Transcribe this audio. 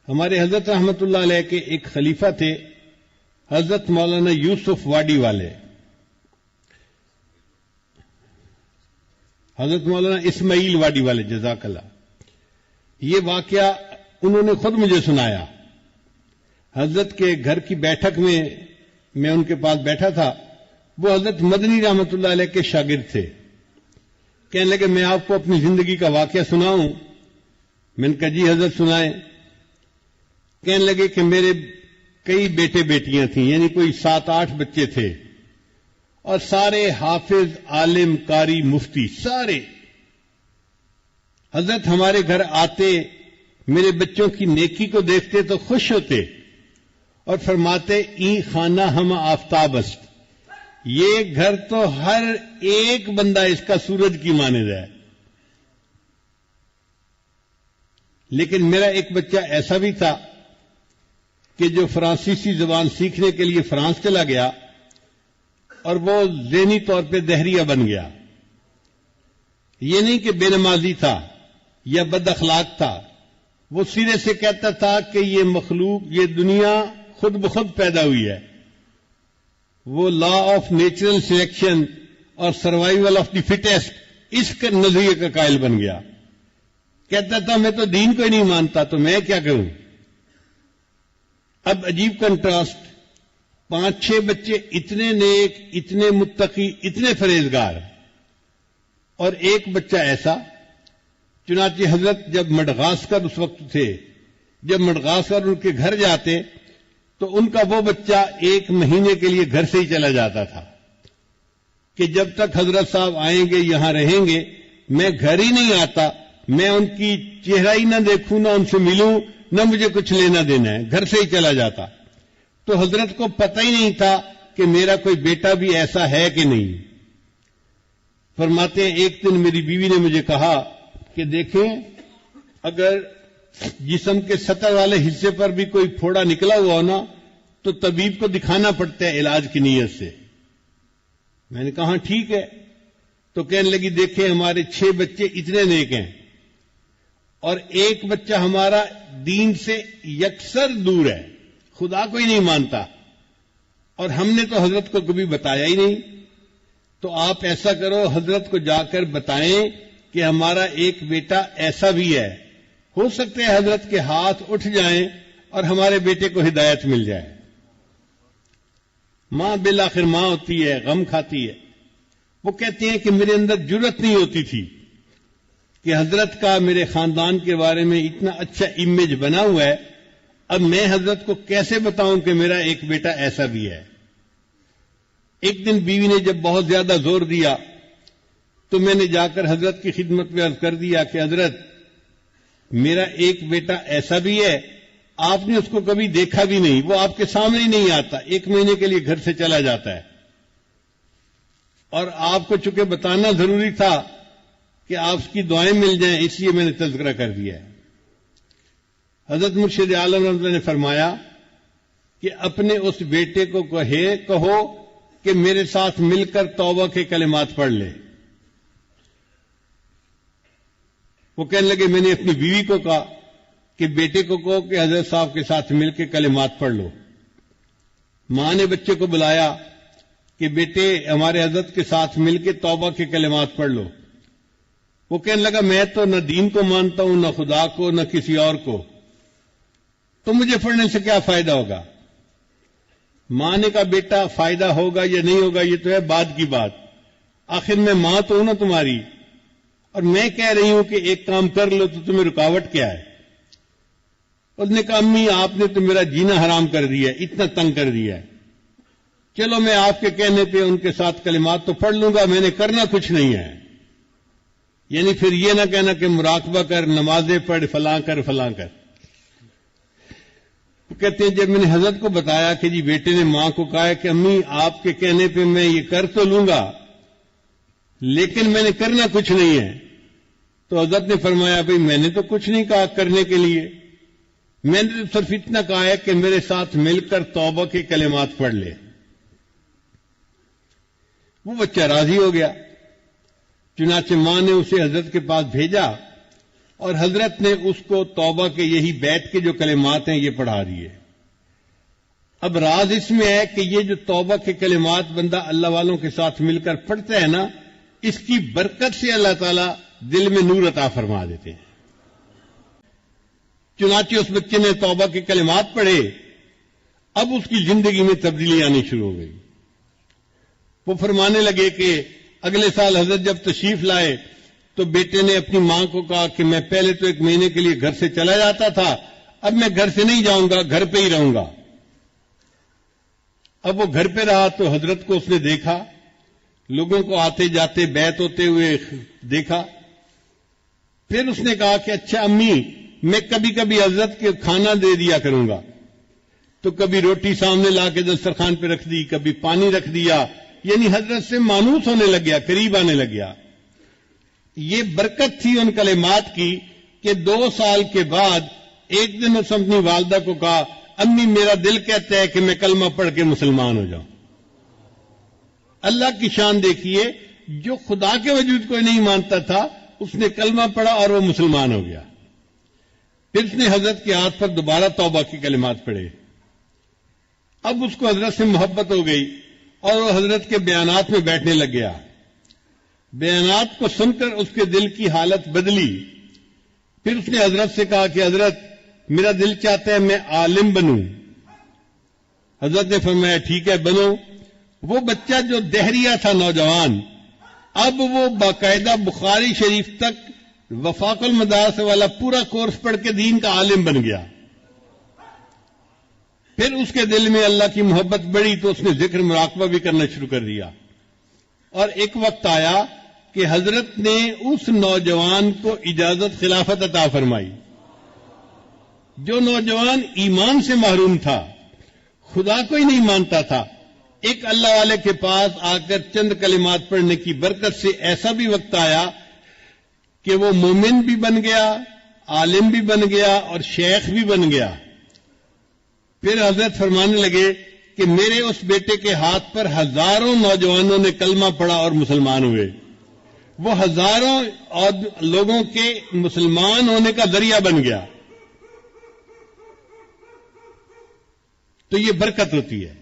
ہمارے حضرت رحمت اللہ علیہ کے ایک خلیفہ تھے، حضرت مولانا یوسف واڈی والے، حضرت مولانا اسماعیل واڈی والے، جزاک اللہ۔ یہ واقعہ انہوں نے خود مجھے سنایا۔ حضرت کے گھر کی بیٹھک میں ان کے پاس بیٹھا تھا، وہ حضرت مدنی رحمت اللہ علیہ کے شاگرد تھے۔ کہنے لگے میں آپ کو اپنی زندگی کا واقعہ سناؤں؟ میں نے کہا جی حضرت سنائیں۔ کہنے لگے کہ میرے کئی بیٹے بیٹیاں تھیں، یعنی کوئی 7-8 بچے تھے، اور سارے حافظ، عالم، قاری، مفتی، سارے۔ حضرت ہمارے گھر آتے، میرے بچوں کی نیکی کو دیکھتے تو خوش ہوتے اور فرماتے این خانہ ہم آفتاب است، یہ گھر تو ہر ایک بندہ اس کا سورج کی مانند ہے۔ لیکن میرا ایک بچہ ایسا بھی تھا کہ جو فرانسیسی زبان سیکھنے کے لیے فرانس چلا گیا اور وہ ذہنی طور پہ دہریہ بن گیا۔ یہ نہیں کہ بے نمازی تھا یا بد اخلاق تھا، وہ سرے سے کہتا تھا کہ یہ مخلوق، یہ دنیا خود بخود پیدا ہوئی ہے۔ وہ لا آف نیچرل سلیکشن اور سروائیول آف دی فٹیسٹ، اس کے نظریے کا قائل بن گیا۔ کہتا تھا میں تو دین کو ہی نہیں مانتا، تو میں کیا کروں؟ اب عجیب کنٹراسٹ، 5-6 بچے اتنے نیک، اتنے متقی، اتنے پرہیزگار، اور ایک بچہ ایسا۔ چنانچہ حضرت جب مڈغاسکر اس وقت تھے، جب مڈغاسکر ان کے گھر جاتے تو ان کا وہ بچہ 1 مہینے کے لیے گھر سے ہی چلا جاتا تھا کہ جب تک حضرت صاحب آئیں گے، یہاں رہیں گے، میں گھر ہی نہیں آتا، میں ان کی چہرہ ہی نہ دیکھوں، نہ ان سے ملوں، نہ مجھے کچھ لینا دینا ہے، گھر سے ہی چلا جاتا۔ تو حضرت کو پتہ ہی نہیں تھا کہ میرا کوئی بیٹا بھی ایسا ہے کہ نہیں۔ فرماتے ہیں ایک دن میری بیوی نے مجھے کہا کہ دیکھیں اگر جسم کے سطح والے حصے پر بھی کوئی پھوڑا نکلا ہوا ہو نا تو طبیب کو دکھانا پڑتا ہے علاج کی نیت سے۔ میں نے کہا ٹھیک ہے۔ تو کہنے لگی دیکھیں ہمارے 6 بچے اتنے نیک ہیں اور ایک بچہ ہمارا دین سے یکسر دور ہے، خدا کو ہی نہیں مانتا، اور ہم نے تو حضرت کو کبھی بتایا ہی نہیں۔ تو آپ ایسا کرو، حضرت کو جا کر بتائیں کہ ہمارا ایک بیٹا ایسا بھی ہے، ہو سکتا ہے حضرت کے ہاتھ اٹھ جائیں اور ہمارے بیٹے کو ہدایت مل جائے۔ ماں بالآخر ماں ہوتی ہے، غم کھاتی ہے۔ وہ کہتے ہیں کہ میرے اندر جرأت نہیں ہوتی تھی کہ حضرت کا میرے خاندان کے بارے میں اتنا اچھا امیج بنا ہوا ہے، اب میں حضرت کو کیسے بتاؤں کہ میرا ایک بیٹا ایسا بھی ہے۔ ایک دن بیوی نے جب بہت زیادہ زور دیا تو میں نے جا کر حضرت کی خدمت میں عرض کر دیا کہ حضرت میرا ایک بیٹا ایسا بھی ہے، آپ نے اس کو کبھی دیکھا بھی نہیں، وہ آپ کے سامنے ہی نہیں آتا، 1 مہینے کے لیے گھر سے چلا جاتا ہے، اور آپ کو چونکہ بتانا ضروری تھا کہ آپ کی دعائیں مل جائیں، اس لیے میں نے تذکرہ کر دیا ہے۔ حضرت مرشد عالم رحمۃ اللہ نے فرمایا کہ اپنے اس بیٹے کو کہو کہ میرے ساتھ مل کر توبہ کے کلمات پڑھ لے۔ وہ کہنے لگے میں نے اپنی بیوی کو کہا کہ بیٹے کو کہو کہ حضرت صاحب کے ساتھ مل کے کلمات پڑھ لو۔ ماں نے بچے کو بلایا کہ بیٹے ہمارے حضرت کے ساتھ مل کے توبہ کے کلمات پڑھ لو۔ وہ کہنے لگا میں تو نہ دین کو مانتا ہوں، نہ خدا کو، نہ کسی اور کو، تو مجھے پڑھنے سے کیا فائدہ ہوگا؟ ماں نے کہا بیٹا فائدہ ہوگا یا نہیں ہوگا یہ تو ہے بعد کی بات، آخر میں ماں تو ہوں نا تمہاری، اور میں کہہ رہی ہوں کہ ایک کام کر لو تو تمہیں رکاوٹ کیا ہے؟ اس نے کہا امی آپ نے تو میرا جینا حرام کر دیا ہے، اتنا تنگ کر دیا ہے، چلو میں آپ کے کہنے پہ ان کے ساتھ کلمات تو پڑھ لوں گا، میں نے کرنا کچھ نہیں ہے۔ یعنی پھر یہ نہ کہنا کہ مراقبہ کر، نمازیں پڑھ، فلاں کر فلاں کر۔ کہتے ہیں جب میں نے حضرت کو بتایا کہ جی بیٹے نے ماں کو کہا کہ امی آپ کے کہنے پہ میں یہ کر تو لوں گا لیکن میں نے کرنا کچھ نہیں ہے، تو حضرت نے فرمایا بھئی میں نے تو کچھ نہیں کہا کرنے کے لیے، میں نے صرف اتنا کہا ہے کہ میرے ساتھ مل کر توبہ کے کلمات پڑھ لے۔ وہ بچہ راضی ہو گیا، چنانچہ ماں نے اسے حضرت کے پاس بھیجا اور حضرت نے اس کو توبہ کے یہی بیت کے جو کلمات ہیں یہ پڑھا دیے. اب راز اس میں ہے کہ یہ جو توبہ کے کلمات بندہ اللہ والوں کے ساتھ مل کر پڑھتا ہے نا، اس کی برکت سے اللہ تعالیٰ دل میں نور عطا فرما دیتے ہیں. چنانچہ اس بچے نے توبہ کے کلمات پڑھے، اب اس کی زندگی میں تبدیلی آنی شروع ہو گئی. وہ فرمانے لگے کہ اگلے سال حضرت جب تشریف لائے تو بیٹے نے اپنی ماں کو کہا کہ میں پہلے تو 1 مہینے کے لیے گھر سے چلا جاتا تھا، اب میں گھر سے نہیں جاؤں گا، گھر پہ ہی رہوں گا. اب وہ گھر پہ رہا تو حضرت کو اس نے دیکھا، لوگوں کو آتے جاتے بیعت ہوتے ہوئے دیکھا. پھر اس نے کہا کہ اچھا امی، میں کبھی کبھی حضرت کے کھانا دے دیا کروں گا. تو کبھی روٹی سامنے لا کے دسترخوان پہ رکھ دی، کبھی پانی رکھ دیا، یعنی حضرت سے مانوس ہونے لگ گیا، قریب آنے لگ گیا. یہ برکت تھی ان کلمات کی کہ 2 سال کے بعد ایک دن اس اپنی والدہ کو کہا، امی میرا دل کہتا ہے کہ میں کلمہ پڑھ کے مسلمان ہو جاؤں. اللہ کی شان دیکھیے، جو خدا کے وجود کو نہیں مانتا تھا اس نے کلمہ پڑھا اور وہ مسلمان ہو گیا. پھر اس نے حضرت کے ہاتھ پر دوبارہ توبہ کے کلمات پڑھے. اب اس کو حضرت سے محبت ہو گئی اور وہ حضرت کے بیانات میں بیٹھنے لگ گیا. بیانات کو سن کر اس کے دل کی حالت بدلی. پھر اس نے حضرت سے کہا کہ حضرت میرا دل چاہتا ہے میں عالم بنوں. حضرت نے فرمایا ٹھیک ہے بنو. وہ بچہ جو دہریہ تھا نوجوان، اب وہ باقاعدہ بخاری شریف تک وفاق المدارس والا پورا کورس پڑھ کے دین کا عالم بن گیا. پھر اس کے دل میں اللہ کی محبت بڑھی تو اس نے ذکر مراقبہ بھی کرنا شروع کر دیا. اور ایک وقت آیا کہ حضرت نے اس نوجوان کو اجازت خلافت عطا فرمائی. جو نوجوان ایمان سے محروم تھا، خدا کو ہی نہیں مانتا تھا، ایک اللہ والے کے پاس آ کر چند کلمات پڑھنے کی برکت سے ایسا بھی وقت آیا کہ وہ مومن بھی بن گیا، عالم بھی بن گیا اور شیخ بھی بن گیا. پھر حضرت فرمانے لگے کہ میرے اس بیٹے کے ہاتھ پر ہزاروں نوجوانوں نے کلمہ پڑھا اور مسلمان ہوئے. وہ ہزاروں لوگوں کے مسلمان ہونے کا ذریعہ بن گیا. تو یہ برکت ہوتی ہے.